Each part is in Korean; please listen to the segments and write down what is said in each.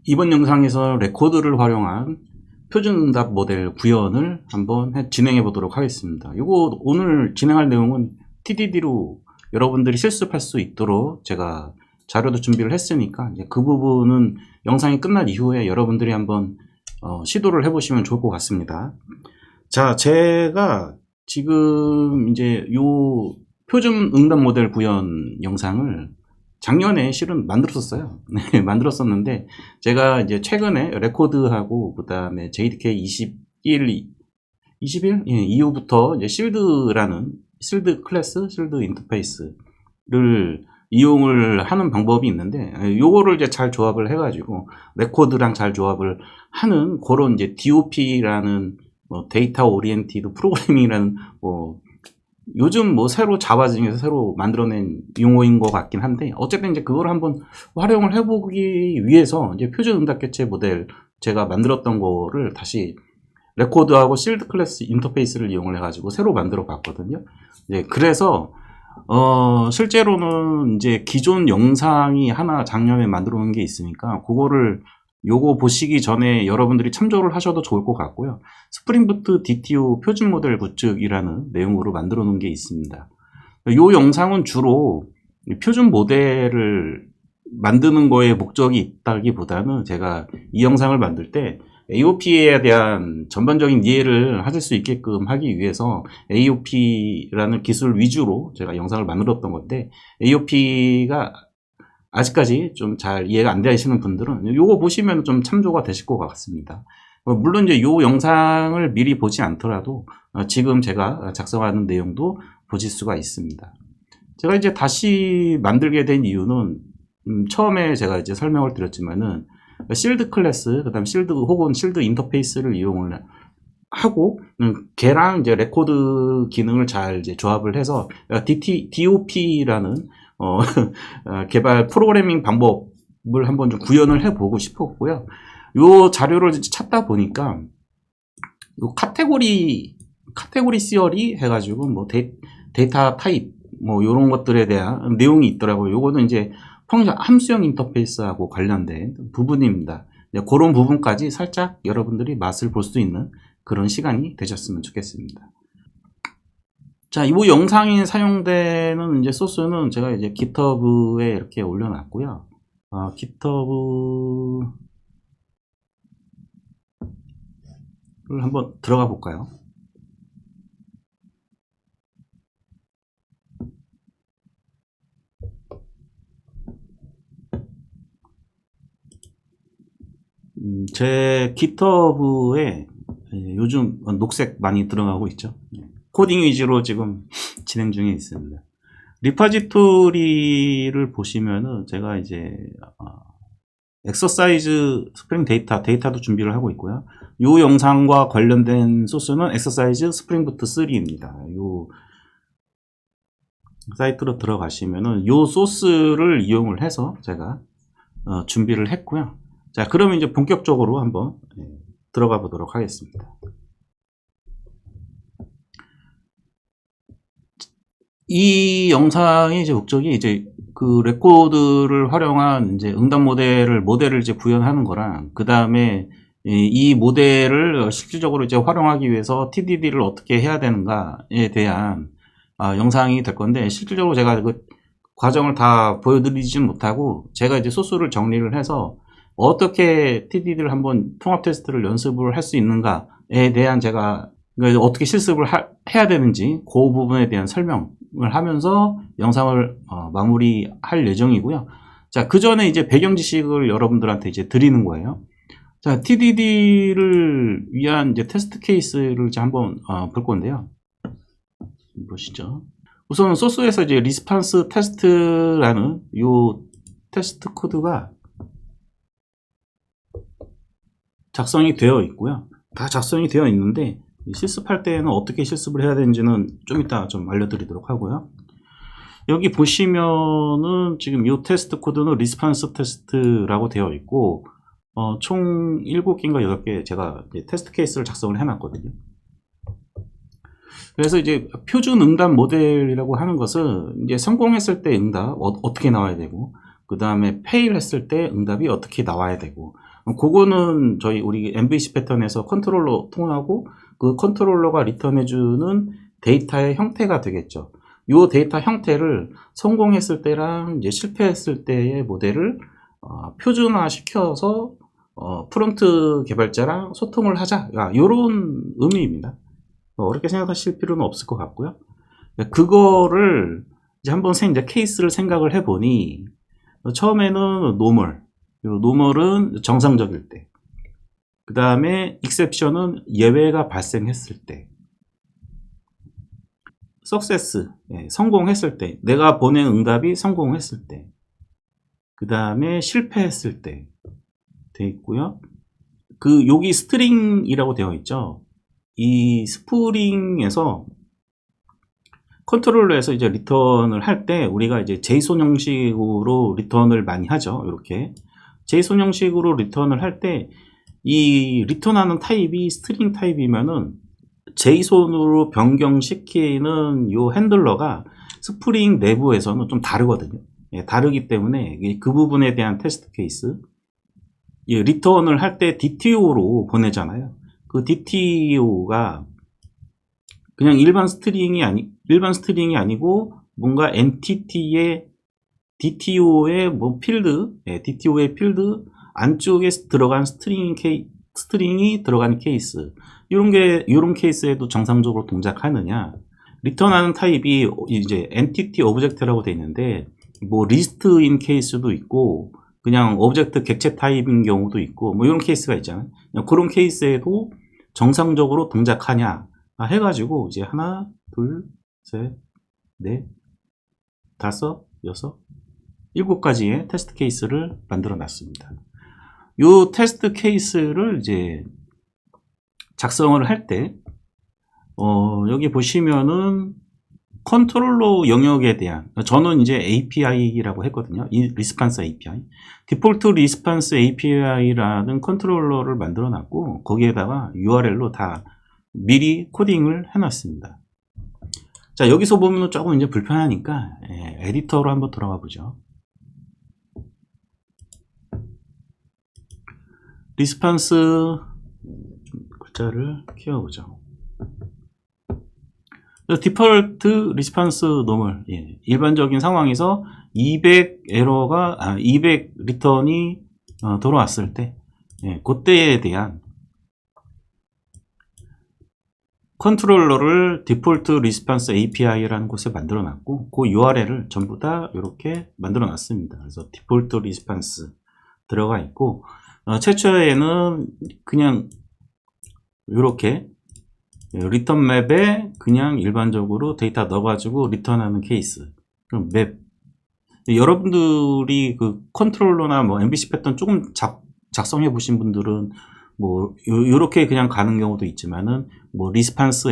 이번 영상에서 레코드를 활용한 표준응답 모델 구현을 한번 진행해 보도록 하겠습니다. 이거 오늘 진행할 내용은 TDD로 여러분들이 실습할 수 있도록 제가 자료도 준비를 했으니까 이제 그 부분은 영상이 끝난 이후에 여러분들이 한번 시도를 해보시면 좋을 것 같습니다. 자, 제가 지금 이제 요 표준응답 모델 구현 영상을 작년에 실은 만들었었어요. 네, 만들었었는데 제가 이제 최근에 레코드하고 그 다음에 JDK 21 예, 이후부터 이제 실드라는 실드 클래스, 실드 인터페이스를 이용을 하는 방법이 있는데 요거를 이제 잘 조합을 해가지고 레코드랑 잘 조합을 하는 그런 이제 DOP라는 데이터 오리엔티드 프로그래밍이라는 요즘 새로 자바 중에서 새로 만들어낸 용어인 것 같긴 한데 어쨌든 이제 그걸 한번 활용을 해보기 위해서 이제 표준 응답 개체 모델 제가 만들었던 거를 다시 레코드하고 실드 클래스 인터페이스를 이용을 해가지고 새로 만들어 봤거든요. 네, 그래서 실제로는 이제 기존 영상이 하나 작년에 만들어 놓은 게 있으니까 그거를 요거 보시기 전에 여러분들이 참조를 하셔도 좋을 것 같고요. 스프링부트 DTO 표준 모델 구축이라는 내용으로 만들어 놓은 게 있습니다. 요 영상은 주로 표준 모델을 만드는 거에 목적이 있다기보다는 제가 이 영상을 만들 때 AOP에 대한 전반적인 이해를 하실 수 있게끔 하기 위해서 AOP라는 기술 위주로 제가 영상을 만들었던 건데 AOP가 아직까지 좀 잘 이해가 안 되시는 분들은 요거 보시면 좀 참조가 되실 것 같습니다. 물론 이제 요 영상을 미리 보지 않더라도 지금 제가 작성하는 내용도 보실 수가 있습니다. 제가 이제 다시 만들게 된 이유는 처음에 제가 이제 설명을 드렸지만은 실드 클래스, 그 다음 실드 혹은 실드 인터페이스를 이용을 하고 걔랑 이제 레코드 기능을 잘 이제 조합을 해서 DOP라는 개발 프로그래밍 방법을 한번 좀 구현을 해보고 싶었고요. 요 자료를 찾다 보니까 요 카테고리 시어리 해가지고 데이터 타입 요런 것들에 대한 내용이 있더라고요. 요거는 이제 펑션 함수형 인터페이스하고 관련된 부분입니다. 그런 부분까지 살짝 여러분들이 맛을 볼 수 있는 그런 시간이 되셨으면 좋겠습니다. 자, 이 영상에 사용되는 이제 소스는 제가 이제 GitHub에 이렇게 올려놨고요. GitHub를 한번 들어가 볼까요? 제 GitHub에 요즘 녹색 많이 들어가고 있죠. 코딩 위주로 지금 진행 중에 있습니다. 리파지토리를 보시면은 제가 이제 엑서사이즈 스프링 데이터도 준비를 하고 있고요. 이 영상과 관련된 소스는 엑서사이즈 스프링부트 3입니다. 요 사이트로 들어가시면은 이 소스를 이용을 해서 제가 준비를 했고요. 자, 그러면 이제 본격적으로 한번 들어가 보도록 하겠습니다. 이 영상의 이제 목적이 이제 그 레코드를 활용한 이제 응답 모델을 이제 구현하는 거랑 그 다음에 이 모델을 실질적으로 이제 활용하기 위해서 TDD를 어떻게 해야 되는가에 대한 영상이 될 건데 실질적으로 제가 그 과정을 다 보여드리진 못하고 제가 이제 소스를 정리를 해서 어떻게 TDD를 한번 통합 테스트를 연습을 할 수 있는가에 대한 제가 어떻게 실습을 해야 되는지 그 부분에 대한 설명을 하면서 영상을 마무리할 예정이고요. 자, 그 전에 이제 배경 지식을 여러분들한테 이제 드리는 거예요. 자, TDD를 위한 이제 테스트 케이스를 이제 한번 볼 건데요. 보시죠. 우선 소스에서 이제 리스판스 테스트라는 요 테스트 코드가 작성이 되어 있고요. 다 작성이 되어 있는데 실습할 때는 어떻게 실습을 해야 되는지는 좀 이따 좀 알려드리도록 하고요. 여기 보시면은 지금 이 테스트 코드는 리스판스 테스트라고 되어 있고 총 7개인가 8개 제가 테스트 케이스를 작성을 해놨거든요. 그래서 이제 표준 응답 모델이라고 하는 것은 이제 성공했을 때 응답 어떻게 나와야 되고 그 다음에 페일 했을 때 응답이 어떻게 나와야 되고 그거는 우리 MVC 패턴에서 컨트롤러 통하고 그 컨트롤러가 리턴해주는 데이터의 형태가 되겠죠. 이 데이터 형태를 성공했을 때랑 이제 실패했을 때의 모델을 표준화 시켜서 프론트 개발자랑 소통을 하자. 이런 의미입니다. 어렵게 생각하실 필요는 없을 것 같고요. 그거를 이제 한번 이제 케이스를 생각을 해보니 처음에는 노멀은 정상적일 때, 그 다음에 익셉션은 예외가 발생했을 때, 석세스 성공했을 때, 내가 보낸 응답이 성공했을 때, 그 다음에 실패했을 때 돼 있고요. 여기 스트링이라고 되어 있죠. 이 스프링에서 컨트롤러에서 이제 리턴을 할 때 우리가 이제 JSON 형식으로 리턴을 많이 하죠. 이렇게 JSON 형식으로 리턴을 할 때 이 리턴하는 타입이 스트링 타입이면은 JSON으로 변경시키는 요 핸들러가 스프링 내부에서는 좀 다르거든요. 다르기 때문에 그 부분에 대한 테스트 케이스, 리턴을 할 때 DTO로 보내잖아요. 그 DTO가 그냥 일반 스트링이 아니고 뭔가 엔티티의 DTO의 DTO의 필드 안쪽에 들어간 스트링이 들어간 케이스, 이런 케이스에도 정상적으로 동작하느냐. 리턴하는 타입이 이제 엔티티 오브젝트라고 되어 있는데 리스트인 케이스도 있고 그냥 오브젝트 객체 타입인 경우도 있고 이런 케이스가 있잖아요. 그런 케이스에도 정상적으로 동작하냐 해가지고 이제 하나, 둘, 셋, 넷, 다섯, 여섯, 7가지의 테스트 케이스를 만들어 놨습니다. 이 테스트 케이스를 이제 작성을 할 때, 여기 보시면은 컨트롤러 영역에 대한, 저는 이제 API라고 했거든요. 이 리스판스 API. 디폴트 리스판스 API라는 컨트롤러를 만들어 놨고, 거기에다가 URL로 다 미리 코딩을 해 놨습니다. 자, 여기서 보면 조금 이제 불편하니까, 에디터로 한번 들어가 보죠. 리스판스 글자를 키워보죠. 디폴트 리스판스 노멀, 일반적인 상황에서 200 리턴이 돌아왔을 때, 그때에 대한 컨트롤러를 디폴트 리스판스 API라는 곳에 만들어 놨고, 그 URL을 전부 다 이렇게 만들어 놨습니다. 그래서 디폴트 리스판스 들어가 있고, 최초에는 그냥 이렇게 리턴 맵에 그냥 일반적으로 데이터 넣어가지고 리턴하는 케이스. 그럼 맵. 여러분들이 그 컨트롤러나 MVC 패턴 조금 작성해 보신 분들은 요렇게 그냥 가는 경우도 있지만은 리스판스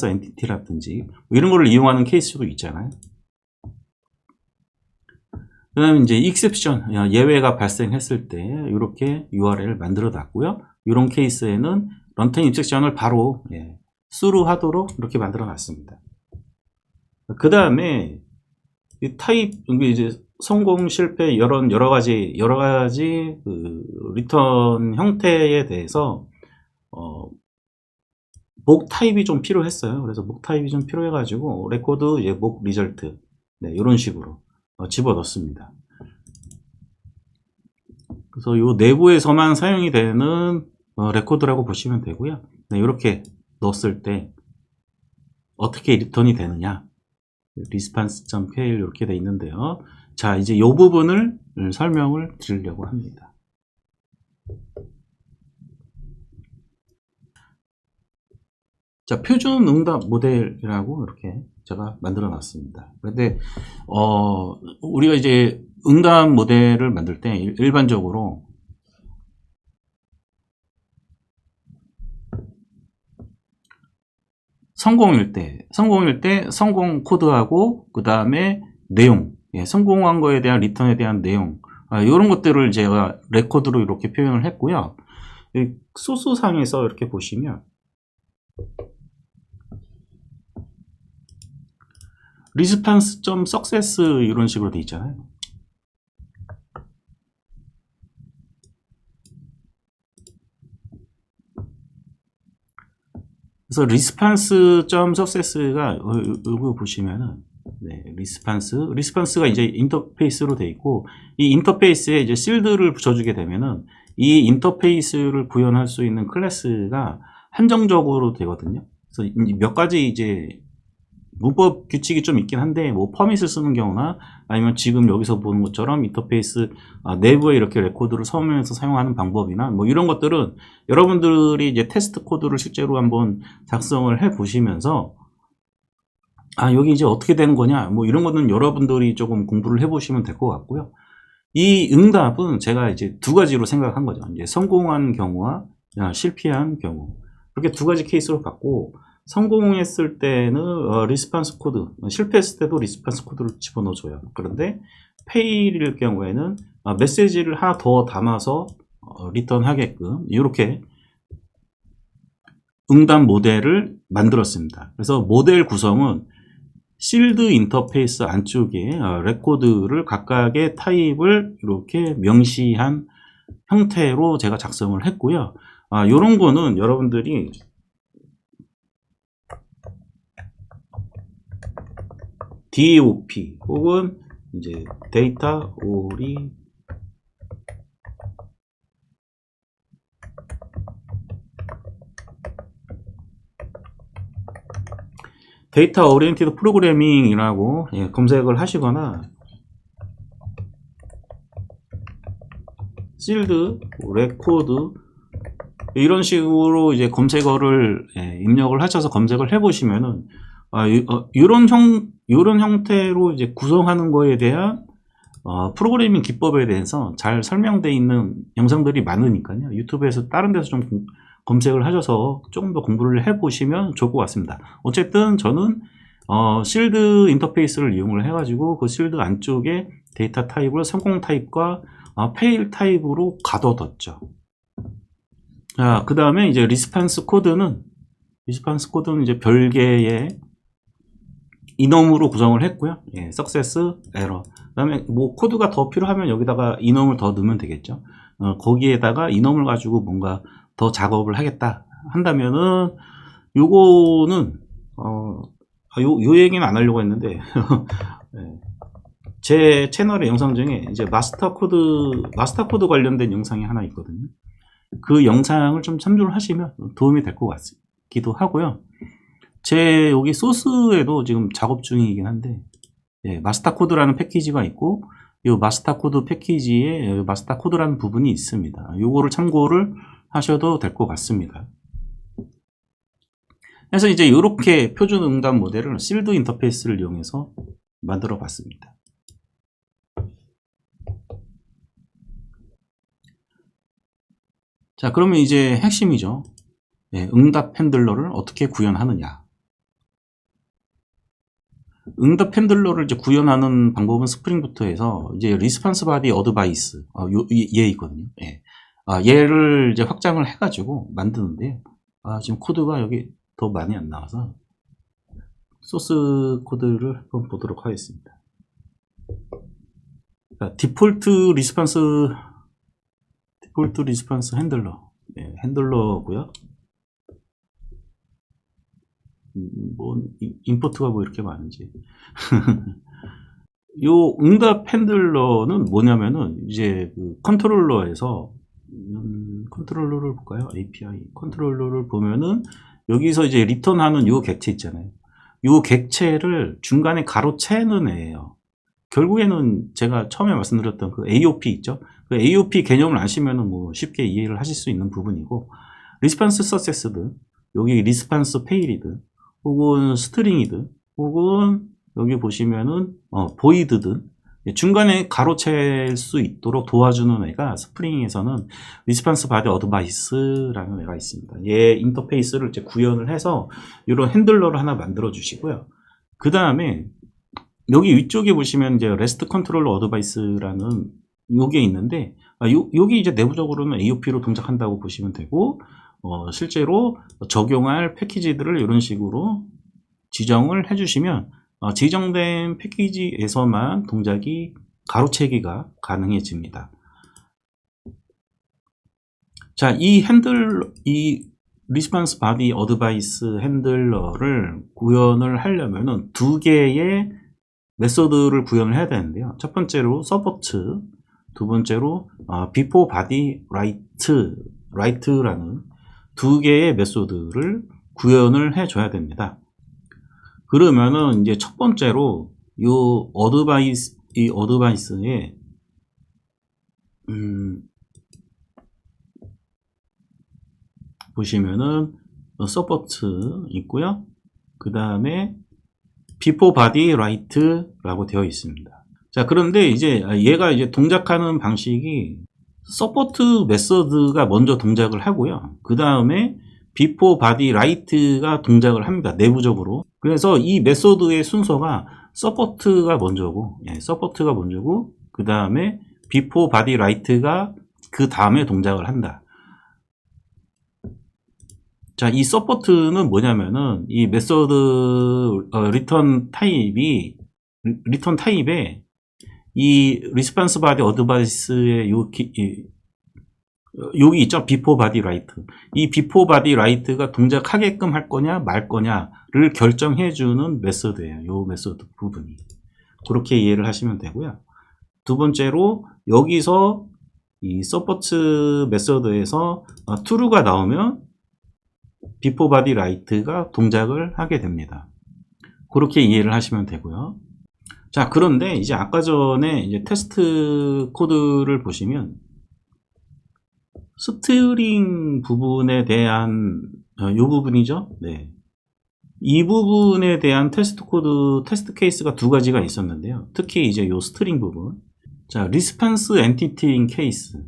엔티티라든지 이런 거를 이용하는 케이스도 있잖아요. 그 다음에 이제 익셉션, 예외가 발생했을 때 이렇게 URL을 만들어 놨고요. 이런 케이스에는 런타임 익셉션을 바로 수루 하도록 이렇게 만들어 놨습니다. 그 다음에 이 타입, 이제 성공, 실패, 여러 가지 그 리턴 형태에 대해서 목 타입이 좀 필요했어요. 그래서 목 타입이 좀 필요해가지고 레코드, 목 리절트, 이런 식으로 집어 넣습니다. 그래서 이 내부에서만 사용이 되는 레코드라고 보시면 되고요. 이렇게 넣었을 때 어떻게 리턴이 되느냐, response.pl 이렇게 돼 있는데요. 자, 이제 이 부분을 설명을 드리려고 합니다. 자, 표준 응답 모델이라고 이렇게 제가 만들어 놨습니다. 그런데 우리가 이제 응답 모델을 만들 때 일반적으로 성공일 때 성공 코드하고 그 다음에 내용, 성공한 거에 대한 리턴에 대한 내용, 이런 것들을 제가 레코드로 이렇게 표현을 했고요. 소스상에서 이렇게 보시면 response.success 이런 식으로 돼 있잖아요. 그래서 response.success가 여기 보시면은 네, 리스판스가 이제 인터페이스로 돼 있고 이 인터페이스에 이제 실드를 붙여주게 되면은 이 인터페이스를 구현할 수 있는 클래스가 한정적으로 되거든요. 그래서 몇 가지 이제 문법 규칙이 좀 있긴 한데 뭐 퍼밋을 쓰는 경우나 아니면 지금 여기서 보는 것처럼 인터페이스 내부에 이렇게 레코드를 서면서 사용하는 방법이나 뭐 이런 것들은 여러분들이 이제 테스트 코드를 실제로 한번 작성을 해 보시면서 여기 이제 어떻게 되는 거냐 뭐 이런 거는 여러분들이 조금 공부를 해 보시면 될 것 같고요. 이 응답은 제가 이제 두 가지로 생각한 거죠. 이제 성공한 경우와 실패한 경우 이렇게 두 가지 케이스로 갖고 성공했을 때는 리스판스 코드, 실패했을 때도 리스판스 코드를 집어넣어줘요. 그런데 페일일 경우에는 메시지를 하나 더 담아서 리턴하게끔 이렇게 응답 모델을 만들었습니다. 그래서 모델 구성은 실드 인터페이스 안쪽에 레코드를 각각의 타입을 이렇게 명시한 형태로 제가 작성을 했고요. 이런 거는 여러분들이 DOP 혹은 이제 데이터 오리 데이터 오리엔티드 프로그래밍이라고 검색을 하시거나 실드 레코드 이런 식으로 이제 검색어를 입력을 하셔서 검색을 해 보시면은 이런 형태로 이제 구성하는 거에 대한 프로그래밍 기법에 대해서 잘 설명되어 있는 영상들이 많으니까요. 유튜브에서 다른 데서 좀 검색을 하셔서 조금 더 공부를 해 보시면 좋을 것 같습니다. 어쨌든 저는 실드 인터페이스를 이용을 해 가지고 그 실드 안쪽에 데이터 타입을 성공 타입과 페일 타입으로 가둬뒀죠. 자, 그 다음에 이제 리스판스 코드는 이제 별개의 이놈으로 구성을 했고요. 석세스, 에러. 그 다음에 뭐 코드가 더 필요하면 여기다가 이놈을 더 넣으면 되겠죠. 거기에다가 이놈을 가지고 뭔가 더 작업을 하겠다 한다면은 요거는 요 얘기는 안 하려고 했는데 제 채널의 영상 중에 이제 마스터 코드 관련된 영상이 하나 있거든요. 그 영상을 좀 참조를 하시면 도움이 될 것 같기도 하고요. 제 여기 소스에도 지금 작업 중이긴 한데 마스터 코드라는 패키지가 있고 이 마스터 코드 패키지에 마스터 코드라는 부분이 있습니다. 요거를 참고를 하셔도 될 것 같습니다. 그래서 이제 이렇게 표준 응답 모델을 실드 인터페이스를 이용해서 만들어 봤습니다. 자, 그러면 이제 핵심이죠. 응답 핸들러를 어떻게 구현하느냐. 응답 핸들러를 이제 구현하는 방법은 스프링부트에서 이제 리스판스 바디 어드바이스 얘 있거든요. 얘를 이제 확장을 해가지고 만드는데요. 지금 코드가 여기 더 많이 안 나와서 소스 코드를 한번 보도록 하겠습니다. 자, 디폴트 리스판스 핸들러 핸들러고요. 뭐 임포트가 뭐 이렇게 많은지 요 응답 핸들러는 뭐냐면은 이제 그 컨트롤러에서 컨트롤러를 볼까요? API 컨트롤러를 보면은 여기서 이제 리턴하는 요 객체 있잖아요. 요 객체를 중간에 가로채는 애예요. 결국에는 제가 처음에 말씀드렸던 그 AOP 있죠? 그 AOP 개념을 아시면은 뭐 쉽게 이해를 하실 수 있는 부분이고, 리스판스 서세스든 여기 리스판스 페일이든 혹은 스트링이든 혹은 여기 보시면은 보이드든 중간에 가로챌 수 있도록 도와주는 애가 스프링에서는 리스판스 바디 어드바이스라는 애가 있습니다. 얘 인터페이스를 이제 구현을 해서 이런 핸들러를 하나 만들어 주시고요. 그 다음에 여기 위쪽에 보시면 이제 REST 컨트롤러 어드바이스라는 요게 있는데 여기 이제 내부적으로는 AOP로 동작한다고 보시면 되고, 실제로 적용할 패키지들을 이런 식으로 지정을 해주시면 지정된 패키지에서만 동작이 가로채기가 가능해집니다. 자, 이 리스폰스 바디 어드바이스 핸들러를 구현을 하려면은 두 개의 메소드를 구현을 해야 되는데요. 첫 번째로 서포트, 두 번째로 before body write라는 두 개의 메소드를 구현을 해줘야 됩니다. 그러면은 이제 첫 번째로 이 어드바이스에 보시면은 서포트 있고요. 그 다음에 before body write라고 되어 있습니다. 자, 그런데 이제 얘가 이제 동작하는 방식이 서포트 메서드가 먼저 동작을 하고요. 그 다음에 before body write가 동작을 합니다. 내부적으로. 그래서 이 메소드의 순서가 서포트가 먼저고, 서포트가 먼저고, 그 다음에 before body write가 그 다음에 동작을 한다. 자, 이 서포트는 뭐냐면은 이 메소드 리턴 타입에 이 리스폰스 바디 어드바이스의 여기 있죠. before body write. 이 before body write가 동작하게끔 할 거냐 말 거냐를 결정해 주는 메소드예요. 이 메소드 부분이. 그렇게 이해를 하시면 되고요. 두 번째로 여기서 이 서포트 메소드에서 true가 나오면 before body write가 동작을 하게 됩니다. 그렇게 이해를 하시면 되고요. 자, 그런데 이제 아까 전에 이제 테스트 코드를 보시면 스트링 부분에 대한 이 부분이죠. 네. 이 부분에 대한 테스트 코드, 테스트 케이스가 두 가지가 있었는데요. 특히 이제 이 스트링 부분. 자, response entity in case.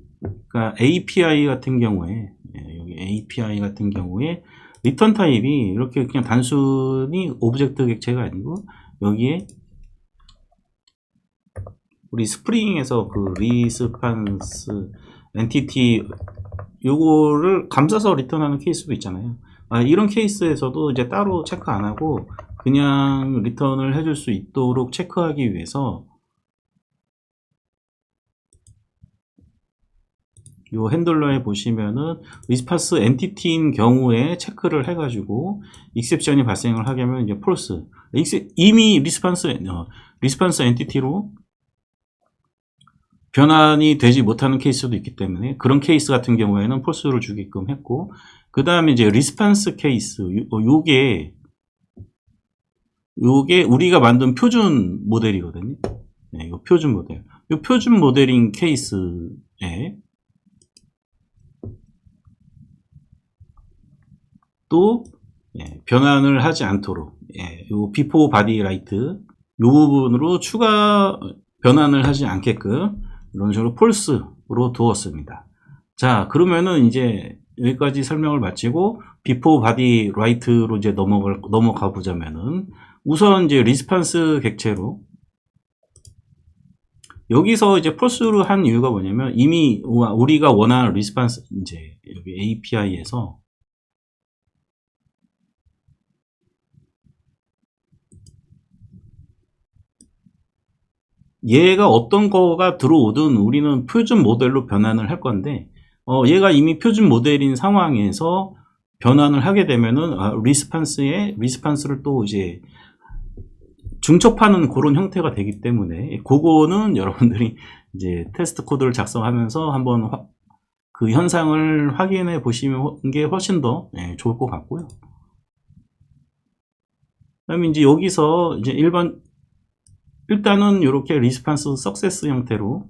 그러니까 API 같은 경우에, 여기 API 같은 경우에 리턴 타입이 이렇게 그냥 단순히 오브젝트 객체가 아니고 여기에 우리 스프링에서 그 response entity 요거를 감싸서 리턴하는 케이스도 있잖아요. 이런 케이스에서도 이제 따로 체크 안 하고 그냥 리턴을 해줄 수 있도록 체크하기 위해서 요 핸들러에 보시면은 리스폰스 엔티티인 경우에 체크를 해가지고 익셉션이 발생을 하게 하면 이제 false. 이미 리스폰스 엔티티로 변환이 되지 못하는 케이스도 있기 때문에 그런 케이스 같은 경우에는 false를 주게끔 했고, 그 다음에 이제 리스폰스 케이스 요게 우리가 만든 표준 모델이거든요. 네, 요 표준 모델. 요 표준 모델인 케이스에 또 변환을 하지 않도록 요 before body write 요 부분으로 추가 변환을 하지 않게끔 이런 식으로 false로 두었습니다. 자, 그러면은 이제 여기까지 설명을 마치고 before body write로 이제 넘어가 보자면은 우선 이제 리스폰스 객체로 여기서 이제 false를 한 이유가 뭐냐면 이미 우리가 원하는 리스폰스 이제 여기 API에서 얘가 어떤 거가 들어오든 우리는 표준 모델로 변환을 할 건데 얘가 이미 표준 모델인 상황에서 변환을 하게 되면은 리스폰스를 또 이제 중첩하는 그런 형태가 되기 때문에 그거는 여러분들이 이제 테스트 코드를 작성하면서 한번 그 현상을 확인해 보시는 게 훨씬 더 좋을 것 같고요. 그다음에 이제 여기서 이제 일단은 이렇게 리스폰스 석세스 형태로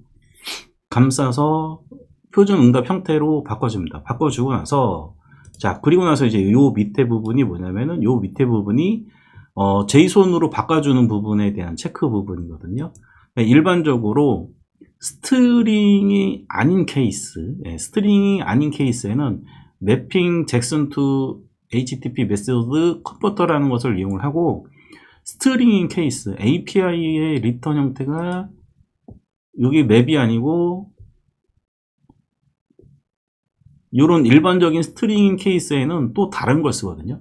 감싸서 표준 응답 형태로 바꿔줍니다. 바꿔주고 나서 자, 그리고 나서 이제 요 밑에 부분이 뭐냐면은 요 밑에 부분이 JSON으로 바꿔주는 부분에 대한 체크 부분이거든요. 일반적으로 스트링이 아닌 케이스에는 매핑 잭슨 to HTTP 메소드 컨버터라는 것을 이용을 하고, 스트링인 케이스, API의 리턴 형태가 여기 맵이 아니고 이런 일반적인 스트링인 케이스에는 또 다른 걸 쓰거든요.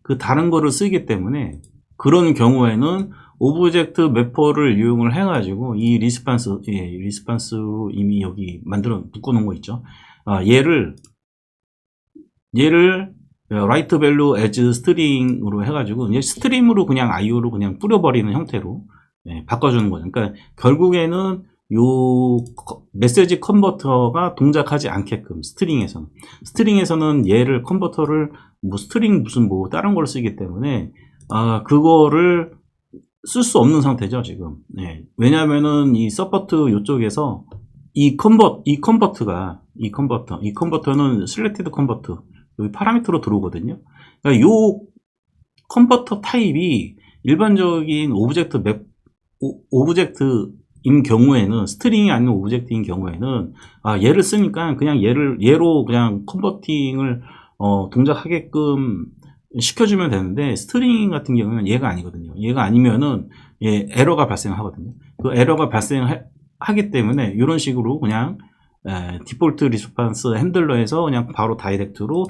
그 다른 거를 쓰기 때문에 그런 경우에는 오브젝트 매퍼를 이용을 해가지고 이 리스폰스로 이미 여기 만들어 묶어 놓은 거 있죠. 얘를 write value as string으로 해가지고 이제 스트림으로 그냥 IO로 그냥 뿌려버리는 형태로 바꿔주는 거죠. 그러니까 결국에는 요 메시지 컨버터가 동작하지 않게끔 스트링에서는 얘를 컨버터를 뭐 스트링 무슨 뭐 다른 걸 쓰기 때문에 그거를 쓸 수 없는 상태죠 지금. 왜냐하면은 이 서포트 요쪽에서 이 컨버터는 select 컨버터 여기 파라미터로 들어오거든요. 그러니까 요 컨버터 타입이 일반적인 오브젝트인 경우에는 스트링이 아닌 오브젝트인 경우에는 얘를 쓰니까 그냥 얘로 그냥 컨버팅을 동작하게끔 시켜주면 되는데 스트링 같은 경우는 얘가 아니거든요. 얘가 아니면은 에러가 발생하거든요. 그 에러가 발생하기 때문에 이런 식으로 그냥 디폴트 리스폰스 핸들러에서 그냥 바로 다이렉트로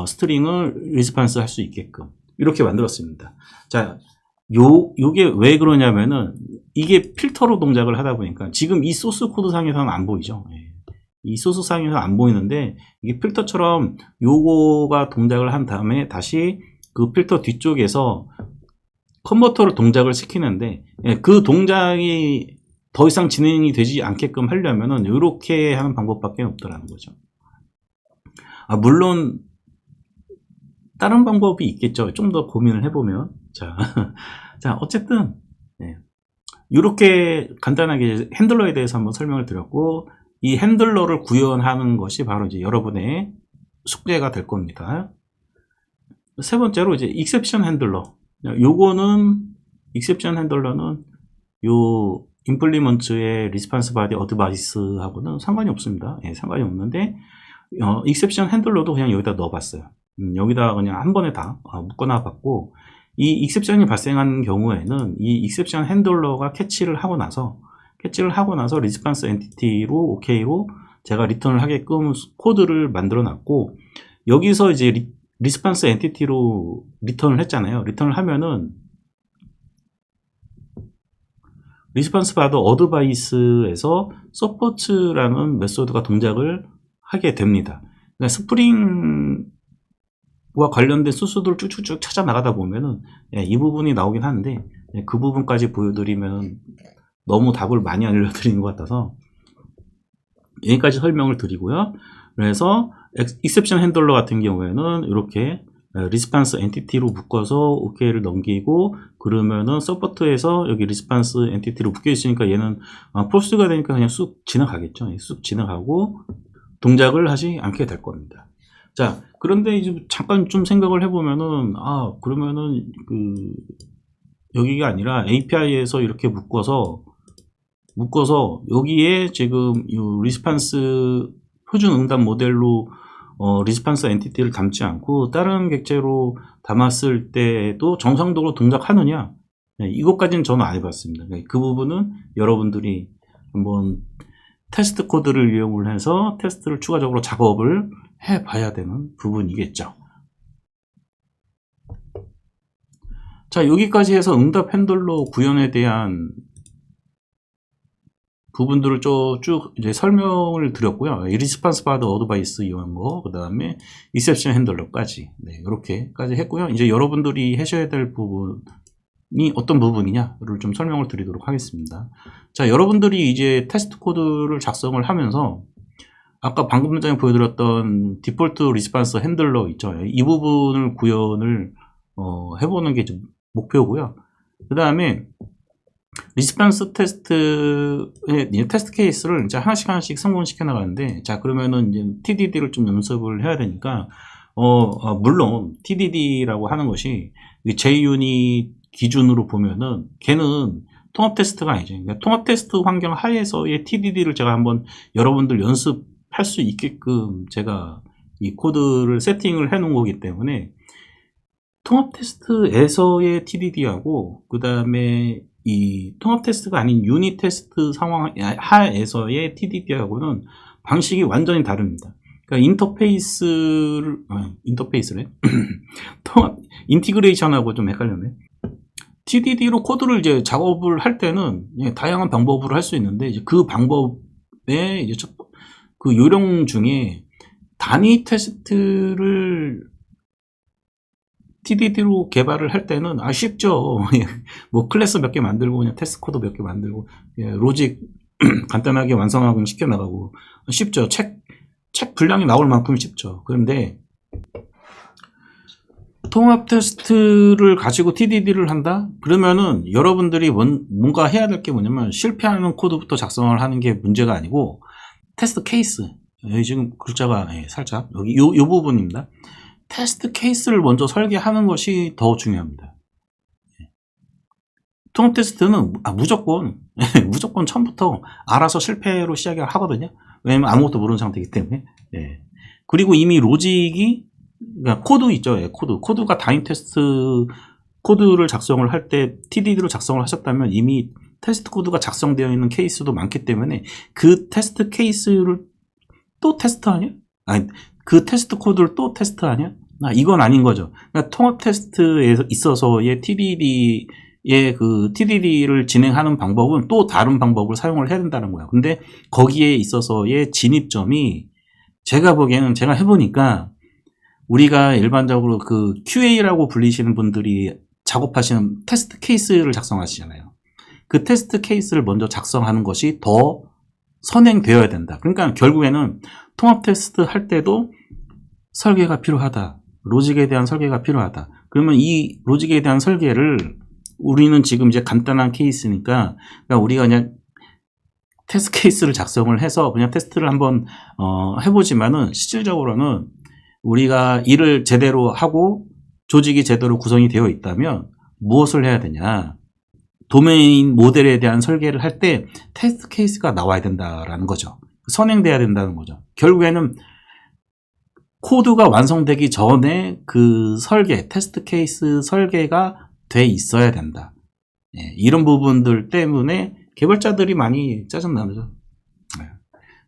스트링을 리스폰스 할 수 있게끔 이렇게 만들었습니다. 자, 요게 왜 그러냐면은 이게 필터로 동작을 하다 보니까 지금 이 소스 코드 상에서는 안 보이죠. 이 소스 상에서 안 보이는데 이게 필터처럼 요거가 동작을 한 다음에 다시 그 필터 뒤쪽에서 컨버터를 동작을 시키는데 그 동작이 더 이상 진행이 되지 않게끔 하려면은 이렇게 하는 방법밖에 없더라는 거죠. 물론 다른 방법이 있겠죠. 좀 더 고민을 해보면. 자, 어쨌든 이렇게 간단하게 핸들러에 대해서 한번 설명을 드렸고 이 핸들러를 구현하는 것이 바로 이제 여러분의 숙제가 될 겁니다. 세 번째로 이제 익셉션 핸들러. 요거는 익셉션 핸들러는 요 임플리먼트의 리스폰스 바디 어드바이스 하고는 상관이 없습니다. 상관이 없는데 익셉션 핸들러도 그냥 여기다 넣어봤어요. 여기다 그냥 한 번에 다 묶어놔 봤고 이 익셉션이 발생한 경우에는 이 익셉션 핸들러가 캐치를 하고 나서 리스폰스 엔티티로 OK로 제가 리턴을 하게끔 코드를 만들어 놨고 여기서 이제 리스폰스 엔티티로 리턴을 했잖아요. 리턴을 하면은 리스폰스 바드 어드바이스에서 서포트라는 메소드가 동작을 하게 됩니다. 그러니까 스프링과 관련된 소스들을 쭉쭉쭉 찾아 나가다 보면은 이 부분이 나오긴 하는데 그 부분까지 보여드리면 너무 답을 많이 알려드린 것 같아서 여기까지 설명을 드리고요. 그래서 익셉션 핸들러 같은 경우에는 이렇게 리스폰스 엔티티로 묶어서 OK를 넘기고 그러면은 서포트에서 여기 리스폰스 엔티티로 묶여 있으니까 얘는 폴스가 되니까 그냥 쑥 지나가겠죠. 쑥 지나가고 동작을 하지 않게 될 겁니다. 자, 그런데 이제 잠깐 좀 생각을 해보면은 그러면은 여기가 아니라 API에서 이렇게 묶어서 여기에 지금 이 리스폰스 표준 응답 모델로 리스폰스 엔티티를 담지 않고 다른 객체로 담았을 때도 정상적으로 동작하느냐? 이것까지는 저는 안 해봤습니다. 그 부분은 여러분들이 한번 테스트 코드를 이용을 해서 테스트를 추가적으로 작업을 해봐야 되는 부분이겠죠. 자, 여기까지 해서 응답 핸들러 구현에 대한 부분들을 쭉 이제 설명을 드렸고요. 리스폰스 바드 어드바이스 이용한 거, 그 다음에 익셉션 핸들러까지 이렇게까지 했고요. 이제 여러분들이 하셔야 될 부분이 어떤 부분이냐를 좀 설명을 드리도록 하겠습니다. 자, 여러분들이 이제 테스트 코드를 작성을 하면서 아까 방금 전에 보여드렸던 디폴트 리스폰스 핸들러 있죠. 이 부분을 구현을 해보는 게 좀 목표고요. 그 다음에 리스폰스 테스트의 테스트 케이스를 이제 하나씩 성공시켜 나가는데, 자, 그러면은 이제 TDD를 좀 연습을 해야 되니까, 물론 TDD라고 하는 것이 JUnit 기준으로 보면은 걔는 통합 테스트가 아니죠. 그러니까 통합 테스트 환경 하에서의 TDD를 제가 한번 여러분들 연습할 수 있게끔 제가 이 코드를 세팅을 해 놓은 거기 때문에 통합 테스트에서의 TDD하고 그 다음에 이 통합 테스트가 아닌 유닛 테스트 상황 하에서의 TDD하고는 방식이 완전히 다릅니다. 그러니까 인터페이스래 통합 인티그레이션하고 좀 헷갈렸네. TDD로 코드를 이제 작업을 할 때는 다양한 방법으로 할 수 있는데 이제 그 방법의 이제 그 요령 중에 단위 테스트를 TDD로 개발을 할 때는 쉽죠. 뭐 클래스 몇 개 만들고 그냥 테스트 코드 몇 개 만들고 로직 간단하게 완성하고 시켜 나가고 쉽죠. 책 분량이 나올 만큼 쉽죠. 그런데 통합 테스트를 가지고 TDD를 한다? 그러면은 여러분들이 뭔가 해야 될 게 뭐냐면 실패하는 코드부터 작성을 하는 게 문제가 아니고 테스트 케이스. 여기 지금 글자가 살짝 여기 요 부분입니다. 테스트 케이스를 먼저 설계하는 것이 더 중요합니다. 통합 테스트는 무조건 처음부터 알아서 실패로 시작을 하거든요. 왜냐면 아무것도 모르는 상태이기 때문에. 그리고 이미 로직이 그러니까 코드 있죠. 코드가 다인 테스트 코드를 작성을 할 때 TDD로 작성을 하셨다면 이미 테스트 코드가 작성되어 있는 케이스도 많기 때문에 그 테스트 케이스를 또 테스트하냐? 아니, 그 테스트 코드를 또 테스트하냐? 이건 아닌 거죠. 그러니까 통합 테스트에 있어서의 TDD를 진행하는 방법은 또 다른 방법을 사용을 해야 된다는 거야. 근데 거기에 있어서의 진입점이 제가 보기에는 제가 해보니까 우리가 일반적으로 그 QA라고 불리시는 분들이 작업하시는 테스트 케이스를 작성하시잖아요. 그 테스트 케이스를 먼저 작성하는 것이 더 선행되어야 된다. 그러니까 결국에는 통합 테스트 할 때도 설계가 필요하다. 로직에 대한 설계가 필요하다. 그러면 이 로직에 대한 설계를 우리는 지금 이제 간단한 케이스니까 그러니까 우리가 그냥 테스트 케이스를 작성을 해서 그냥 테스트를 한번 해보지만은 실질적으로는 우리가 일을 제대로 하고 조직이 제대로 구성이 되어 있다면 무엇을 해야 되냐? 도메인 모델에 대한 설계를 할 때 테스트 케이스가 나와야 된다라는 거죠. 선행돼야 된다는 거죠. 결국에는 코드가 완성되기 전에 그 설계, 테스트 케이스 설계가 돼 있어야 된다. 이런 부분들 때문에 개발자들이 많이 짜증나죠.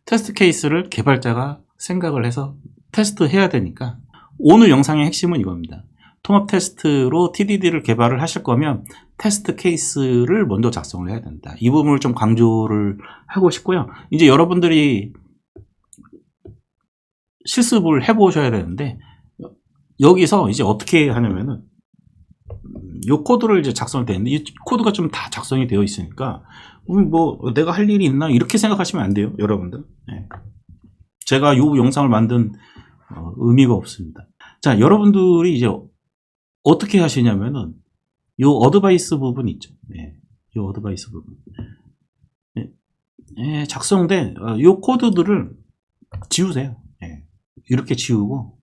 테스트 케이스를 개발자가 생각을 해서 테스트해야 되니까 오늘 영상의 핵심은 이겁니다. 통합 테스트로 TDD를 개발을 하실 거면 테스트 케이스를 먼저 작성을 해야 된다. 이 부분을 좀 강조를 하고 싶고요. 이제 여러분들이 실습을 해보셔야 되는데 여기서 이제 어떻게 하냐면은 이 코드를 이제 작성할 때 이 코드가 좀 다 작성이 되어 있으니까 뭐 내가 할 일이 있나 이렇게 생각하시면 안 돼요, 여러분들. 제가 이 영상을 만든 의미가 없습니다. 자, 여러분들이 이제 어떻게 하시냐면은 요 어드바이스 부분 있죠. 요 어드바이스 부분. 작성된 요 코드들을 지우세요. 이렇게 지우고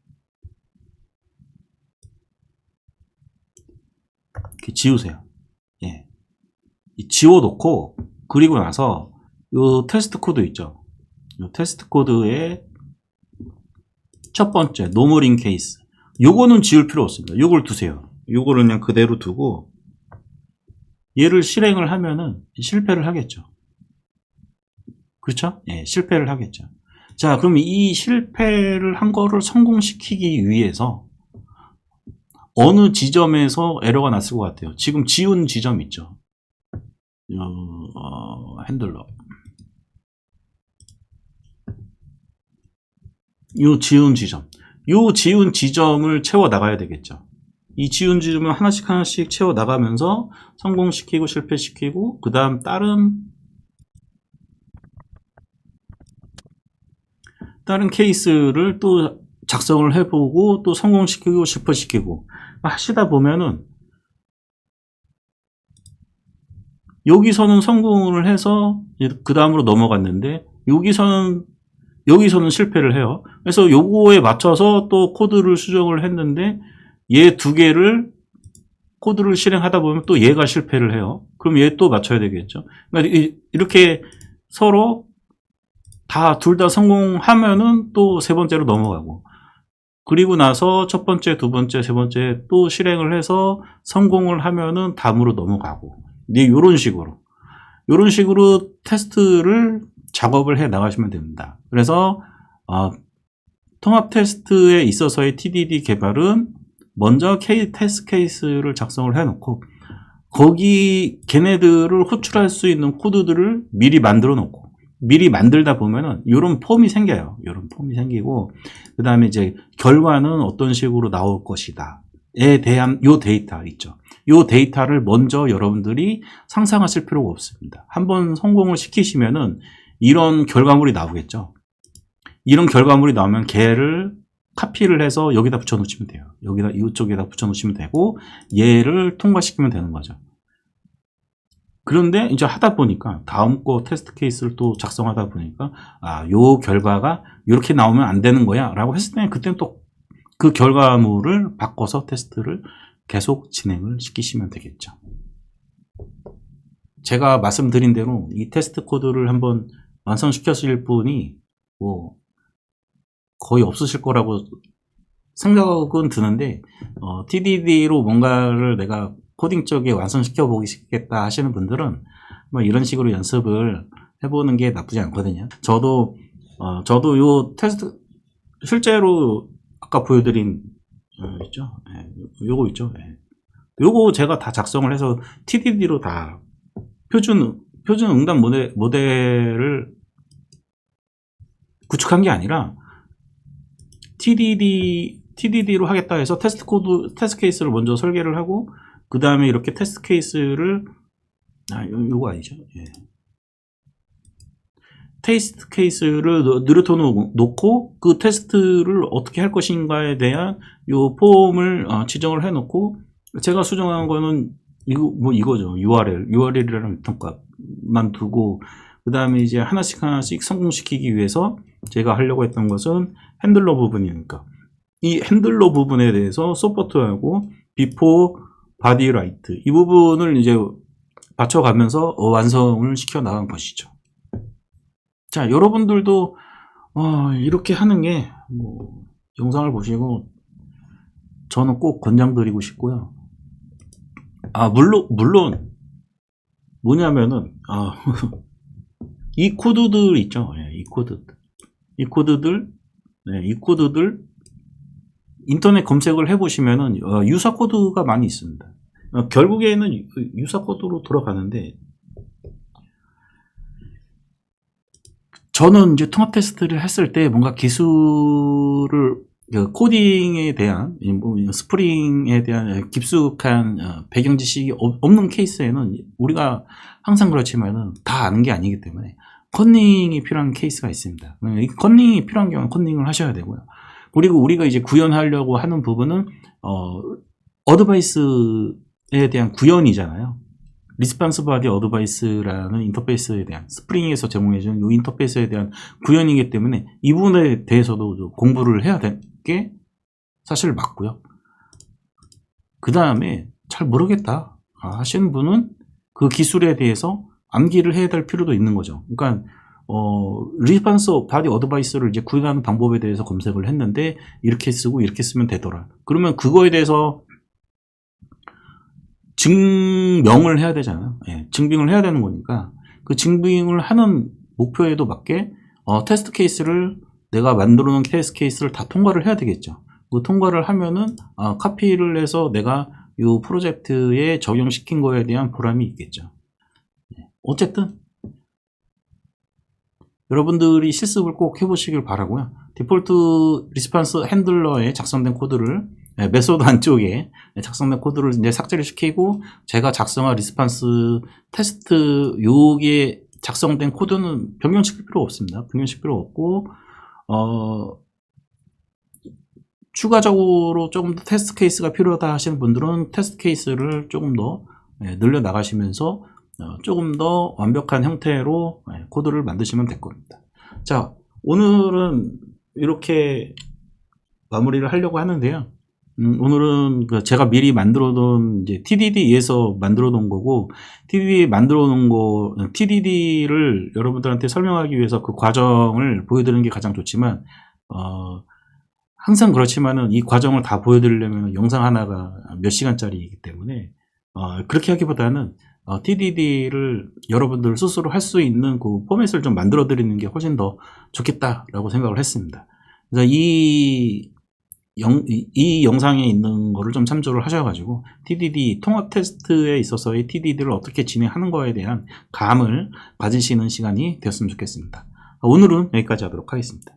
이렇게 지우세요. 지워놓고 그리고 나서 요 테스트 코드 있죠. 요 테스트 코드의 첫 번째 노멀인 케이스. 요거는 지울 필요 없습니다. 요걸 두세요. 요거를 그냥 그대로 두고 얘를 실행을 하면은 실패를 하겠죠. 그렇죠? 실패를 하겠죠. 자, 그럼 이 실패를 한 거를 성공시키기 위해서 어느 지점에서 에러가 났을 것 같아요. 지금 지운 지점 있죠. 핸들러. 요 지운 지점을 채워 나가야 되겠죠. 이 지운 지점을 하나씩 채워 나가면서 성공시키고 실패시키고 그 다음 다른 케이스를 또 작성을 해보고 또 성공시키고 실패시키고 하시다 보면은 여기서는 성공을 해서 그 다음으로 넘어갔는데 여기서는 실패를 해요. 그래서 요거에 맞춰서 또 코드를 수정을 했는데 얘 두 개를 코드를 실행하다 보면 또 얘가 실패를 해요. 그럼 얘 또 맞춰야 되겠죠. 그러니까 이렇게 서로 둘 다 성공하면은 또 세 번째로 넘어가고 그리고 나서 첫 번째, 두 번째, 세 번째 또 실행을 해서 성공을 하면은 다음으로 넘어가고 이런 식으로 테스트를 작업을 해 나가시면 됩니다. 그래서 통합 테스트에 있어서의 TDD 개발은 먼저 테스트 케이스를 작성을 해놓고 거기 걔네들을 호출할 수 있는 코드들을 미리 만들어 놓고 미리 만들다 보면은 이런 폼이 생겨요. 이런 폼이 생기고 그 다음에 이제 결과는 어떤 식으로 나올 것이다. 대한 요 데이터 있죠. 요 데이터를 먼저 여러분들이 상상하실 필요가 없습니다. 한번 성공을 시키시면은 이런 결과물이 나오겠죠. 이런 결과물이 나오면 걔를 카피를 해서 여기다 붙여 놓으시면 돼요. 여기다 이쪽에다 붙여 놓으시면 되고 얘를 통과시키면 되는 거죠. 그런데 이제 하다 보니까 다음 거 테스트 케이스를 또 작성하다 보니까 요 결과가 이렇게 나오면 안 되는 거야 라고 했을 때 그때는 또 그 결과물을 바꿔서 테스트를 계속 진행을 시키시면 되겠죠. 제가 말씀드린 대로 이 테스트 코드를 한번 완성시켰을 분이 뭐 거의 없으실 거라고 생각은 드는데 TDD로 뭔가를 내가 코딩 쪽에 완성시켜 보겠다 하시는 분들은 뭐 이런 식으로 연습을 해보는 게 나쁘지 않거든요. 저도 요 테스트 실제로 아까 보여드린 있죠. 요거 있죠. 요거 제가 다 작성을 해서 TDD로 다 표준 응답 모델을 구축한 게 아니라 TDD로 하겠다 해서 테스트 케이스를 먼저 설계를 하고 그 다음에 이렇게 테스트 케이스를 요거 아니죠. 테스트 케이스를 느려터 놓고 그 테스트를 어떻게 할 것인가에 대한 요 폼을 지정을 해 놓고 제가 수정한 거는 이거죠. URL이라는 값만 두고 그 다음에 이제 하나씩 성공시키기 위해서 제가 하려고 했던 것은 핸들러 부분이니까 이 핸들러 부분에 대해서 서포트하고 비포 바디 라이트 이 부분을 이제 받쳐가면서 완성을 시켜 나간 것이죠. 자, 여러분들도 이렇게 하는 게 영상을 보시고 저는 꼭 권장드리고 싶고요. 물론 뭐냐면은 이 코드들 있죠. 이 코드들 인터넷 검색을 해보시면은 유사 코드가 많이 있습니다. 결국에는 유사 코드로 돌아가는데 저는 이제 통합 테스트를 했을 때 뭔가 기술을 코딩에 대한 스프링에 대한 깊숙한 배경 지식이 없는 케이스에는 우리가 항상 그렇지만은 다 아는 게 아니기 때문에 컨닝이 필요한 케이스가 있습니다. 이 컨닝이 필요한 경우는 컨닝을 하셔야 되고요. 그리고 우리가 이제 구현하려고 하는 부분은 어드바이스에 대한 구현이잖아요. 리스폰스 바디 어드바이스라는 인터페이스에 대한 스프링에서 제공해주는 이 인터페이스에 대한 구현이기 때문에 이 부분에 대해서도 공부를 해야 될 게 사실 맞고요. 그 다음에 잘 모르겠다 하시는 분은 그 기술에 대해서 암기를 해야 될 필요도 있는 거죠. 그러니까 리스폰스 바디 어드바이스를 이제 구현하는 방법에 대해서 검색을 했는데 이렇게 쓰고 이렇게 쓰면 되더라. 그러면 그거에 대해서 증명을 해야 되잖아요. 증빙을 해야 되는 거니까 그 증빙을 하는 목표에도 맞게 테스트 케이스를 내가 만들어 놓은 테스트 케이스를 다 통과를 해야 되겠죠. 그 통과를 하면은 카피를 해서 내가 이 프로젝트에 적용시킨 거에 대한 보람이 있겠죠. 어쨌든 여러분들이 실습을 꼭 해보시길 바라고요. 디폴트 리스폰스 핸들러에 작성된 코드를 메소드 안쪽에 작성된 코드를 이제 삭제를 시키고 제가 작성한 리스폰스 테스트 요기에 작성된 코드는 변경시킬 필요 없습니다. 변경시킬 필요 없고 추가적으로 조금 더 테스트 케이스가 필요하다 하시는 분들은 테스트 케이스를 조금 더 늘려 나가시면서 조금 더 완벽한 형태로 코드를 만드시면 될 겁니다. 자, 오늘은 이렇게 마무리를 하려고 하는데요. 오늘은 제가 미리 만들어 놓은 이제 TDD에서 만들어 놓은 거고 TDD를 여러분들한테 설명하기 위해서 그 과정을 보여드리는 게 가장 좋지만 항상 그렇지만은 이 과정을 다 보여드리려면 영상 하나가 몇 시간짜리이기 때문에 그렇게 하기보다는 TDD를 여러분들 스스로 할 수 있는 그 포맷을 좀 만들어 드리는 게 훨씬 더 좋겠다라고 생각을 했습니다. 그래서 이 영상에 있는 거를 좀 참조를 하셔가지고 TDD 통합 테스트에 있어서의 TDD를 어떻게 진행하는 거에 대한 감을 가지시는 시간이 되었으면 좋겠습니다. 오늘은 여기까지 하도록 하겠습니다.